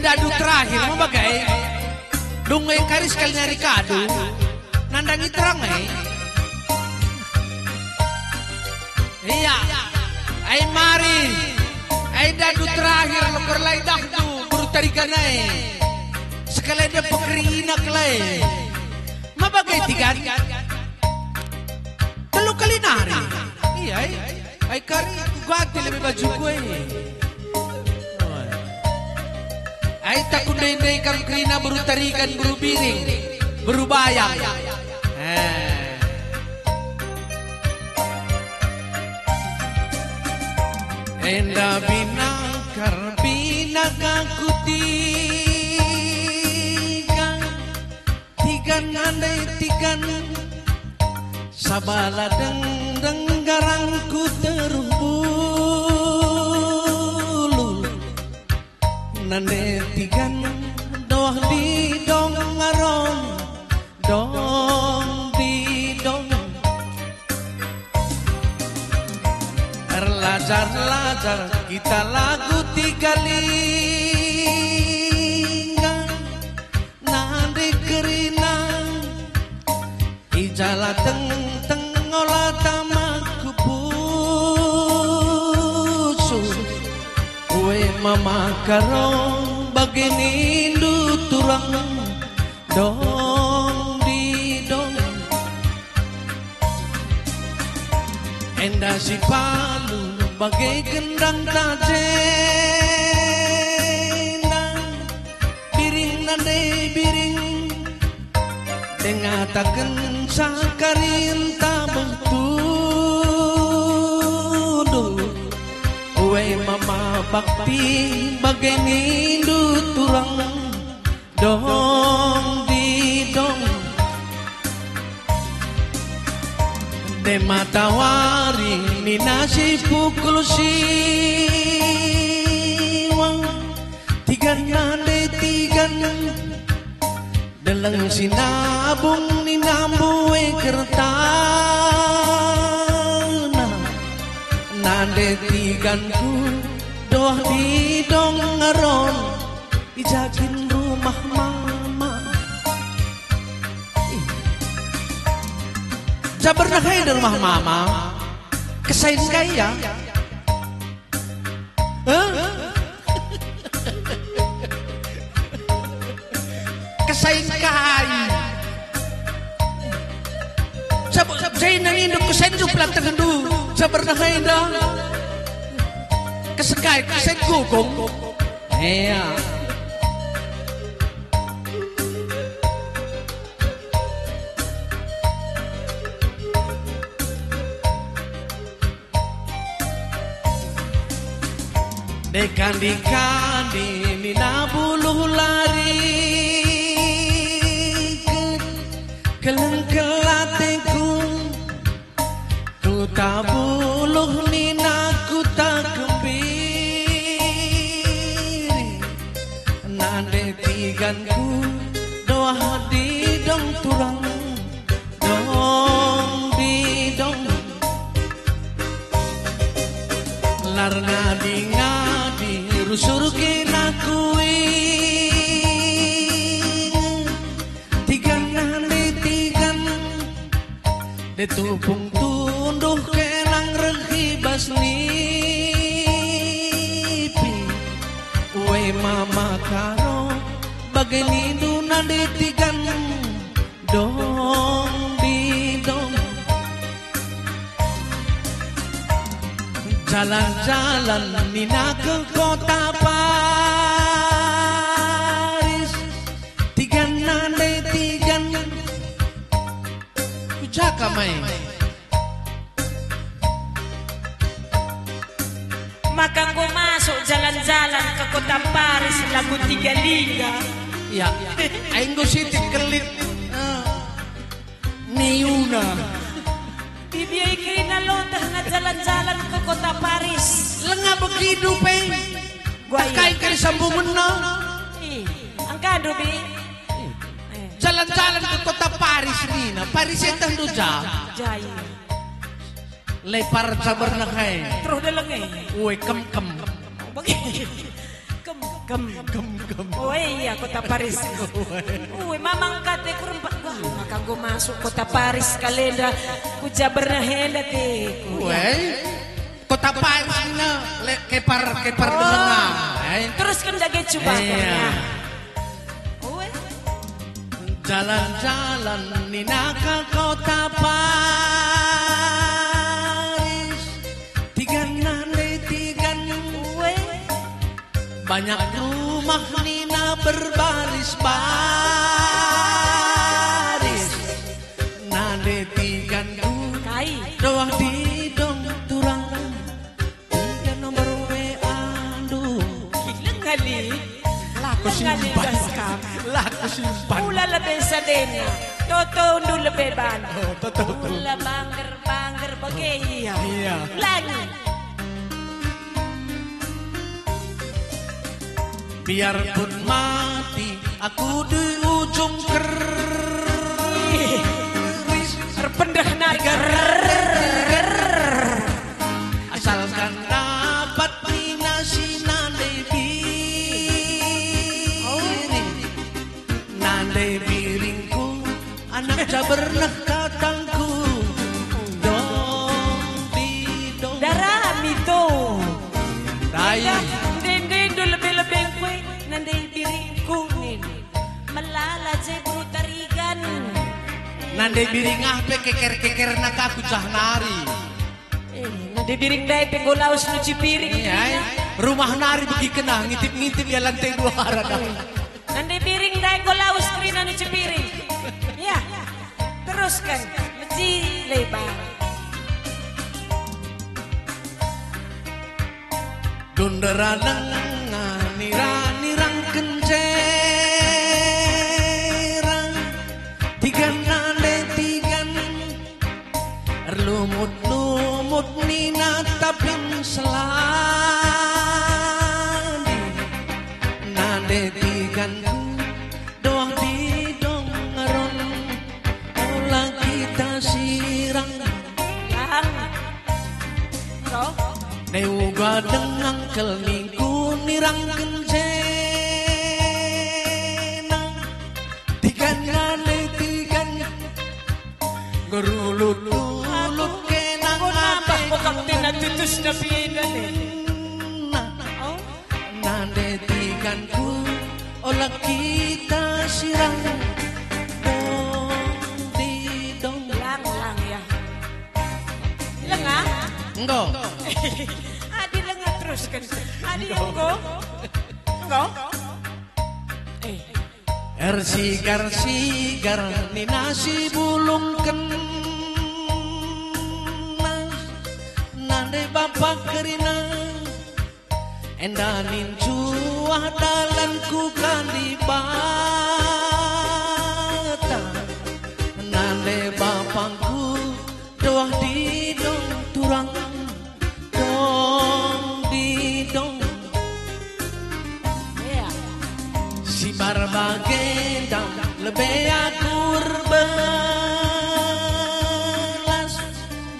dadu terakhir mau bagai dungai karis kali nyari kado nandangi terang iya ay mari ay dadu terakhir lokor lay dahdu buru tarikan sekali ada pekerinak lay mabagai tigan telu kali nari iya ay kari gati lebih baju gue ay takundai kam kerina buru tarikan buru biring buru bayang enda binakar binakaku tigan andai tigan sabala denggarangku terumpul nande tigan doh di dong ngarong dong di dong Lajar kita lagu tiga lingga nande kerina ijala teng olah tamaku pusu kue mama karong bagini lu turang dong di dong enda si palu bagai gendang tajena biring nande biring dengatakan sakarin tabang tuduh kue mama bakti bagai nindu turang dong di dong de matawari ni nasi pukul siwang tigan nande tigan dalang sinabung ni nambuwe kertana nande tiganku doh di dong ngaron ijakin rumah mama pernah kaya di rumah mama kesain kaya kesain kaya saya nanginduk kesain juplat terkendu saya pernah kaya dah kesekai kesain gugong iya Kandi ni nabuluh lari kelengkelateku tu tabuluh ni naku tak kembiri nande tiganku doa di dong turang dong di dong larna dinga rusur kena kuing tigan nande tigan detupung tunduh kenang regibas nipi we mama karo bagai nindu nande tigan dong di dong jalan-jalan nina ke kota Paris tigan nande tigan kujaka main maka ku masuk jalan-jalan ke kota Paris lagu tiga liga ya aing go sitik kelit niuna bibiay kina londah nga jalan-jalan ke kota Paris lenga begitu peng pakai kali sambungan no ang kado bi jalan-jalan ke kota Paris Nina Paris itu jauh jaya lepar sabar na kay terus dalang uwe kem kem Gem. Oh iya, Kota Paris. Uy, mamang kate kurang maka gue masuk Kota Paris kalenda kuja bernahenda te. Weh, Kota Paris na kepar dengar. Terus kan jaga coba. Iya. Jalan-jalan nina ke Kota Paris, tigan banyak rumah nina berbaris-baris, nade tigan kai doang di dong turang, tiga nomor WA du, kilang kali. laku simpan, laku simpan. Ula lebih sadenya, toto undu lebih ban. Toto. Ula bangger bagai Iya. lagi. Biarpun mati aku di ujung keris, Terpendah naga. asalkan dapat minasi nande biring, nande biringku anak jabernah katangku dong di dong Darah itu. dai. Lebih kue nanti diriku nih melala jebru tarigan Nande biring pe keker nak aku cah nari. nanti biring dai penggolaus nuci piring Iya, rumah nari begi kena ngintip ya lantai 2 arah. nanti biring dai golaus krina nuci piring ya teruskan meji lebar Dunderanang nirang kencerang, tigan lumut nina tapin seladi, nade tigan doang di dong ngaron, olah kita sirang. Neuga dengan kelmingku nirang kencenang, tigan gerulut kenang apa bokap tina tutus na pinan nade tiganku olah kita sirang dong di dong lang ya lang enggak adi lang terus kan adi enggak sigar ni nasi bulung nande bapak kerina endanin cuah dalanku kan di bata nande bapakku doah di dong turang dong di dong si barbagendang lebih akur belas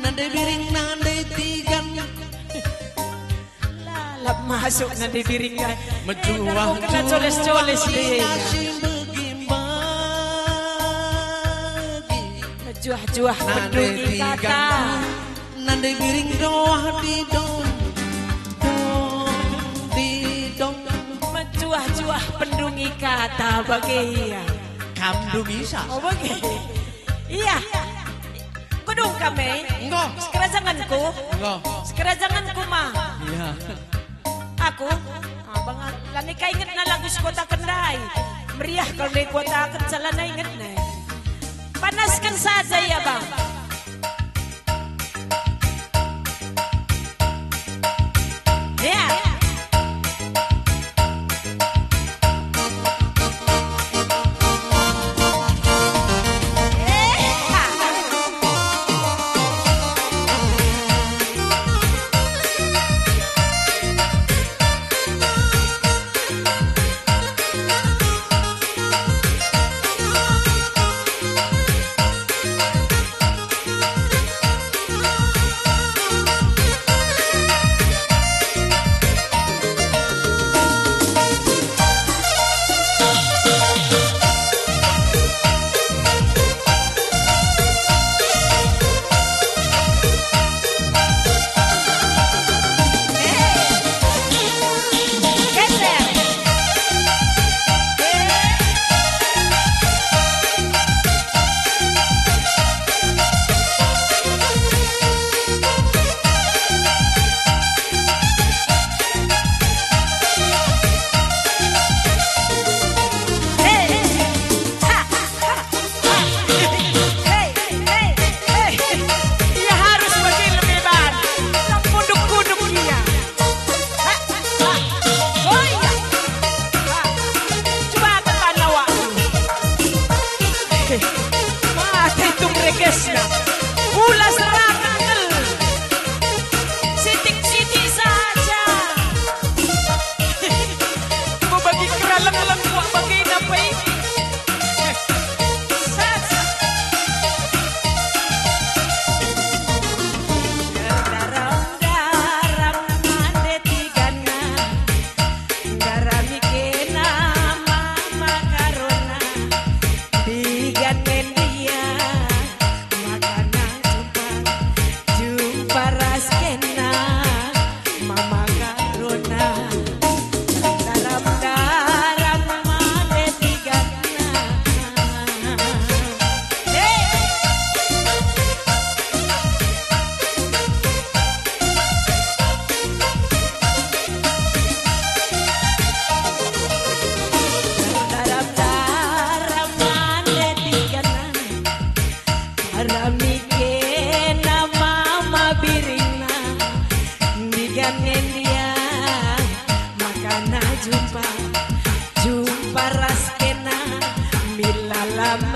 nande biring nande tigan lalap masuk nanti biring kan mejuah kena coles-coles deh mejuah-juah pendungi kata nande biring doah di dong di dong mejuah-juah pendungi kata bagia kamdu bisa oh bagia iya kudung kami enggak sekerajanganku enggak sekerajanganku mah iya aku abang lani kainget na lagu si kota Kendai meriah kalau di kota Kensalana inget na panaskan saja ya bang ya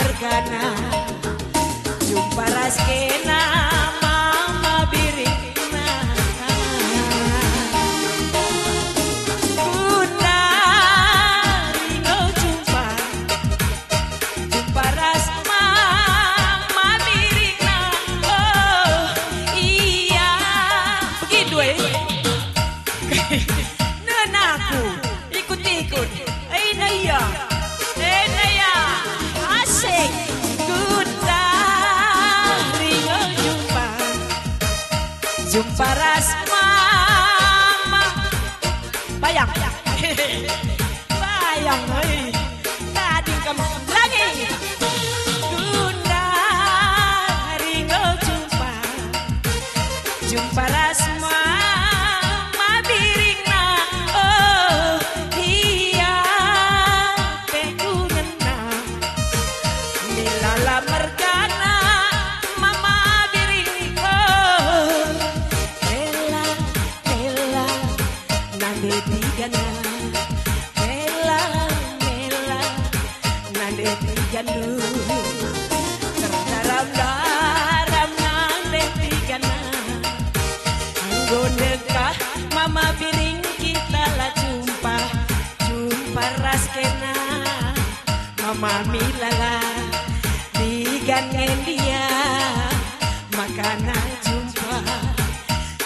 mergana jumpa raskena mama birikna Bunda ringo jumpa ras mama birikna oh iya begitu nenaku ikut-ikut Naya asik Bunda ringo jumpa ras mama bayang tadi kamu lagi Bunda ringo jumpa ras mama birikna oh iya pegunena milala mergana mama biring oh ela nande tigana ela nande tiganu daram nande tigana Gondekah mama biring kita lah jumpa raskena mama milala digangen dia makana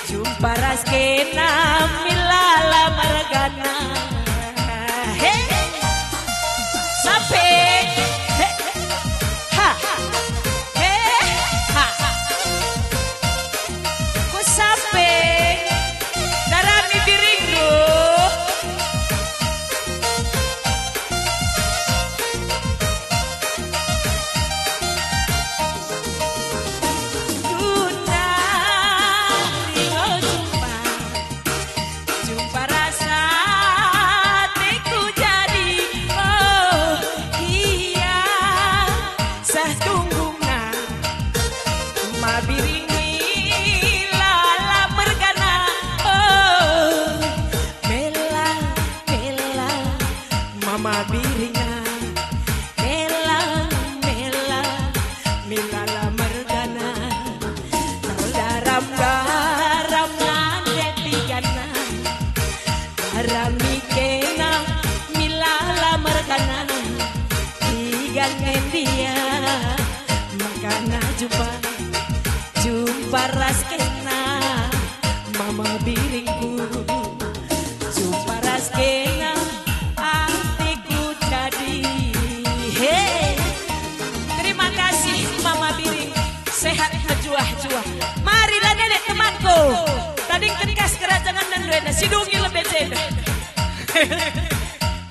jumpa raskena milala margana hey sampai ha ku sampai darami biringku Bunda ringo jumpa rasa hatiku jadi oh iya sah tungguna ma biringi lala mergana oh mela mama biringa mela milala mergana daram nande tigana ramikena milala mergana tigangen dia makana jumpa raskena mama biringku jumpa raskena artiku jadi hey terima kasih mama biring sehat juah mari lah nenek temanku tadi kekas kerajangan dan rena sidungi lebih cenda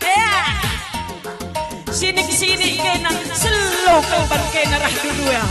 ya sini kesini kena selo kau ban kena rah dulu ya